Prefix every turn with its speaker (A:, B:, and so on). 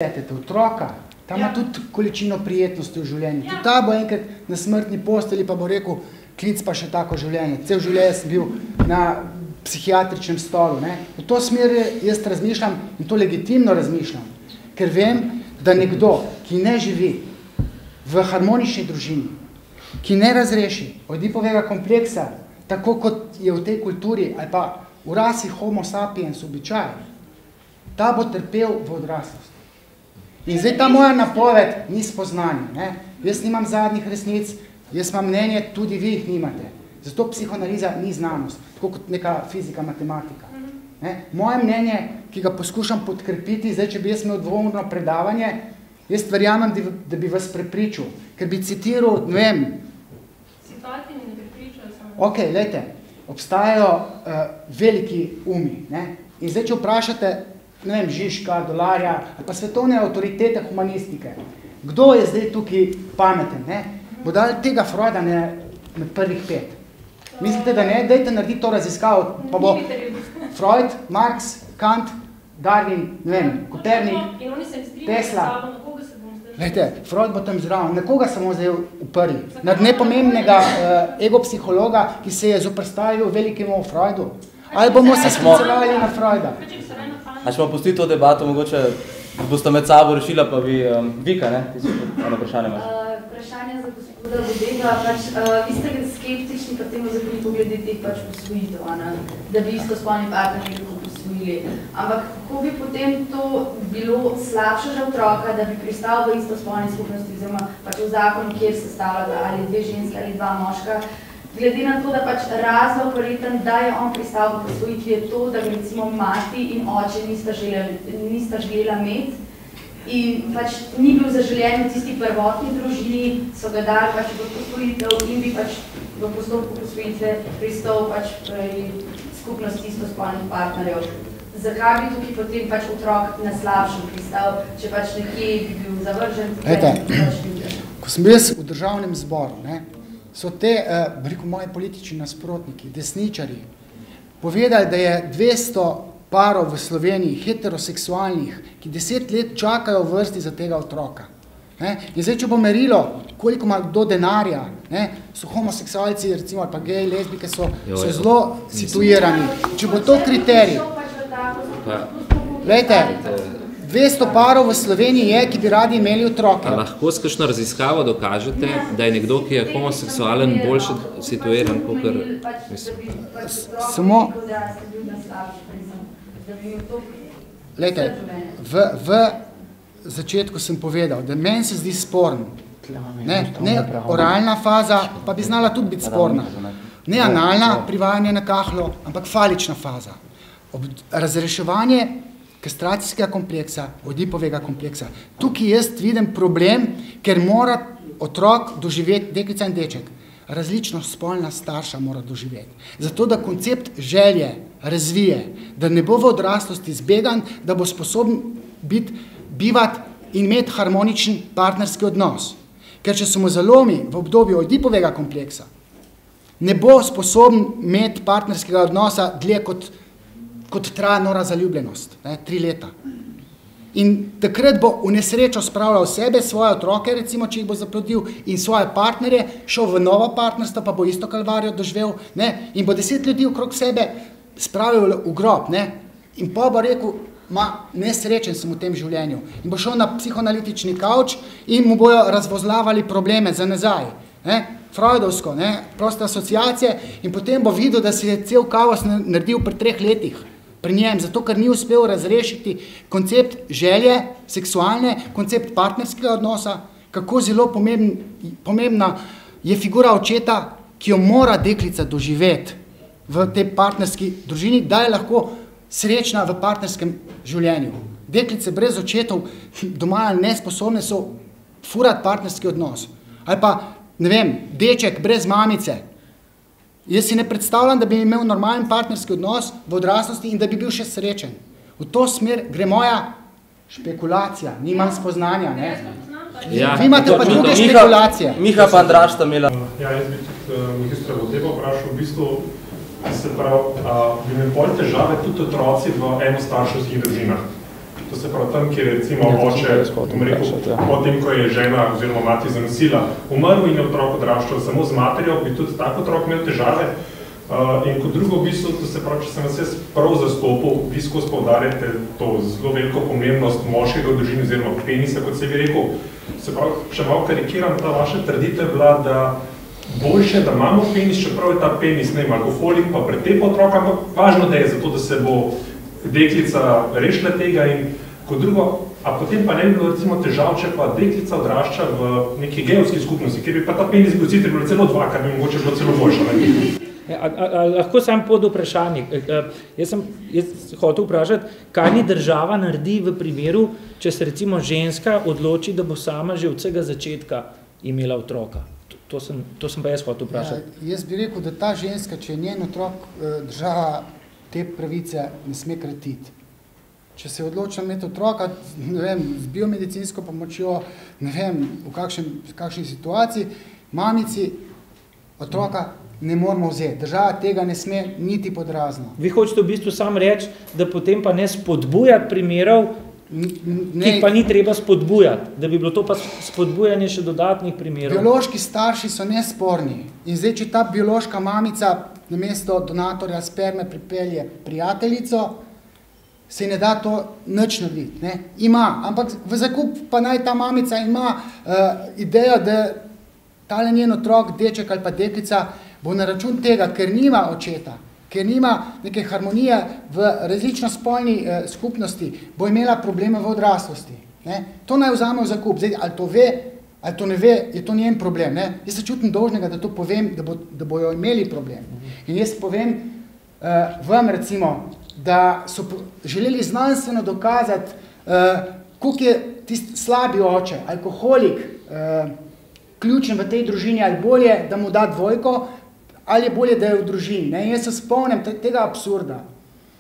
A: otroka, ta ima tudi količino prijetnosti v življenju. Tudi ta bo enkrat na smrtni postelji pa bo rekel, klic pa še tako življenje. Cel življenje sem bil na psihiatričnem stolu. V to smer jaz razmišljam in to legitimno razmišljam, ker vem, da nekdo, ki ne živi v harmonični družini, ki ne razreši Oedipovega kompleksa, tako kot je v tej kulturi ali pa v rasi homo sapiens običaj, ta bo trpel v odraslosti. In zdaj ta moja napoved ni spoznanje. Jaz nimam zadnjih resnic, jaz imam mnenje, tudi vi jih nimate. Zato psihoanaliza ni znanost, tako kot neka fizika, matematika. Moje mnenje, ki ga poskušam podkrepiti, zdaj, če bi jaz imel dvoumno predavanje, jaz verjamem, da bi vas prepričal, ker bi citiral, ne vem.
B: Citati mi ne prepričajo samo.
A: Ok, lejte, obstajajo veliki umi. In zdaj, če vprašate, ne vem, Žižka, Dolarja, ali pa svetovne avtoritete humanistike, kdo je zdaj tukaj pameten? Bo dal tega Freuda med prvih 5. Mislite, da ne? Dajte narediti to raziskavo, pa bo Freud, Marx, Kant, Darwin, ne vem, Kopernik, Tesla. Lejte, Freud bo tam zraven. Na koga se bomo zdaj uprli? Nad nepomembnega egopsihologa, ki se je zoprstavil velikemu Freudu? Ali bomo se sklicevali na Freuda?
C: A ćemo pustiti to debato, mogoče boste med sabo rešila, pa vi, Vika, ne? Ti si eno vprašanje imaš.
D: Vprašanje za gospoda Vodega, vi ste skeptični pa temu zakonitu glede teh posvojitev, da bi istospolni partnerji lahko posvojili. Ampak kako bi potem to bilo slabše za otroka, da bi pristal v istospolni skupnosti, oziroma v zakonu, kjer se stavljata ali 2 ženske ali 2 moška, glede na to, da razlog verjeten, da je on pristal v posvojitvi, je to, da ga recimo mati in oče nista želela imeti in ni bil zaželjen v tisti prvotni družini, so ga dali v posvojitev in bi v postopku posvojitve pristal skupnosti istospolnih partnerjev. Zakaj bi tukaj potem otrok na slabšem pristal, če nekje bi bil zavržen?
A: Ko sem bil jaz v državnem zboru, so te, moji politični nasprotniki, desničari, povedali, da je 200 parov v Sloveniji, heteroseksualnih, ki 10 let čakajo v vrsti za tega otroka. In zdaj, če bo merilo, koliko ima kdo denarja, so homoseksualci, recimo, ali pa geji, lezbike, so zelo situirani. Če bo to kriterij, glejte, 200 parov v Sloveniji je, ki bi radi imeli otroke.
E: Lahko s kakšno raziskavo dokažete, da je nekdo, ki je homoseksualen, boljše situiran, kakor
A: Samo... Glejte, v začetku sem povedal, da meni se zdi sporno. Ne oralna faza, pa bi znala tudi biti sporna. Ne analna, privajanje na kahlo, ampak falična faza. Razreševanje kastracijskega kompleksa, Oedipovega kompleksa. Tukaj jaz vidim problem, ker mora otrok doživeti, deklica in deček, različno spolna starša mora doživeti. Zato, da koncept želje razvije, da ne bo v odraslosti zbegan, da bo sposoben bivati in imeti harmoničen partnerski odnos. Ker če se mu zalomi v obdobju Oedipovega kompleksa, ne bo sposoben imeti partnerskega odnosa dlje kot traja nora zaljubljenost, 3 leta. In takrat bo v nesrečo spravljal sebe, svoje otroke, recimo, če jih bo zaplodil, in svoje partnerje, šel v novo partnerstvo, pa bo isto kalvarijo doživel, in bo 10 ljudi okrog sebe spravil v grob, in pa bo rekel, nesrečen sem v tem življenju. In bo šel na psihoanalitični kavč in mu bojo razvozlavali probleme za nazaj. Freudovsko, proste asociacije, in potem bo videl, da si je cel kaos naredil pri 3 letih pri njem, zato ker ni uspel razrešiti koncept želje, seksualne, koncept partnerskega odnosa, kako zelo pomembna je figura očeta, ki jo mora deklica doživeti v tej partnerski družini, da je lahko srečna v partnerskem življenju. Deklice brez očetov doma nesposobne so furati partnerski odnos. Ali pa, ne vem, deček brez mamice. Jaz si ne predstavljam, da bi imel normalen partnerski odnos v odraslosti in da bi bil še srečen. V to smer gre moja špekulacija, nimam spoznanja. Vi imate pa druge špekulacije.
C: Miha pa Andraž sta imela.
F: Jaz bi tudi magistra Vodeba vprašal, v bistvu, se pravi, bi imeli bolj težave tudi otroci v enostarševskih družinah. To se pravi tam, kjer je recimo oče, potem, ko je žena oziroma mati zanosila, umrl in je otrok odraščal samo z materjo, bi tudi tak otrok imel težave. In kot drugo, v bistvu, to se pravi, če sem vas jaz prav zastopil, vi skozi poudarjate to zelo veliko pomembnost moškega v družini oziroma penisa, kot se bi rekel. Se pravi, če malo karikiram, ta vaša trditev je bila, da boljše, da imamo penis, čeprav je ta penis, ne vem, alkoholik, pa pretepa otroka, ampak važno, da je zato, da se bo deklica rešila tega in kot drugo, a potem pa ne bi bilo recimo težav, če pa deklica odrašča v neki gejovski skupnosti, kjer bi pa ta penis bil sicer bilo celo dva, kar bi mogoče bilo celo boljše.
G: Lahko sam pod vprašanje. Jaz hotel vprašati, kaj ni država naredi v primeru, če se recimo ženska odloči, da bo sama že od vsega začetka imela otroka. To sem pa jaz hotel vprašati.
A: Jaz bi rekel, da ta ženska, če je njen otrok, država te pravice ne sme kratiti. Če se je odločila imeti otroka, ne vem, z biomedicinsko pomočjo, ne vem, v kakšni situaciji, mamici otroka ne moramo vzeti. Država tega ne sme niti pod razno.
G: Vi hočete v bistvu sam reči, da potem pa ne spodbujati primerov, ki pa ni treba spodbujati, da bi bilo to pa spodbujanje še dodatnih primerov.
A: Biološki starši so nesporni. In zdaj, če ta biološka mamica namesto donatorja sperme pripelje prijateljico, se ne da to nič narediti. Ne? Ima, ampak v zakup pa naj ta mamica ima idejo, da tale njen otrok, deček ali pa deklica, bo na račun tega, ker nima očeta, ker nima neke harmonije v različno spolni skupnosti, bo imela probleme v odraslosti. Ne? To naj vzame v zakup. Zdaj, ali to ve, ali to ne ve, je to njen problem. Ne? Jaz se čutim dolžnega, da to povem, da bojo imeli problem. In jaz povem vam recimo, da so želeli znanstveno dokazati, koliko je tisti slabi oče, alkoholik, ključen v tej družini, ali bolje, da mu da dvojko, ali je bolje, da je v družini. Ne? In jaz se spomnim tega absurda.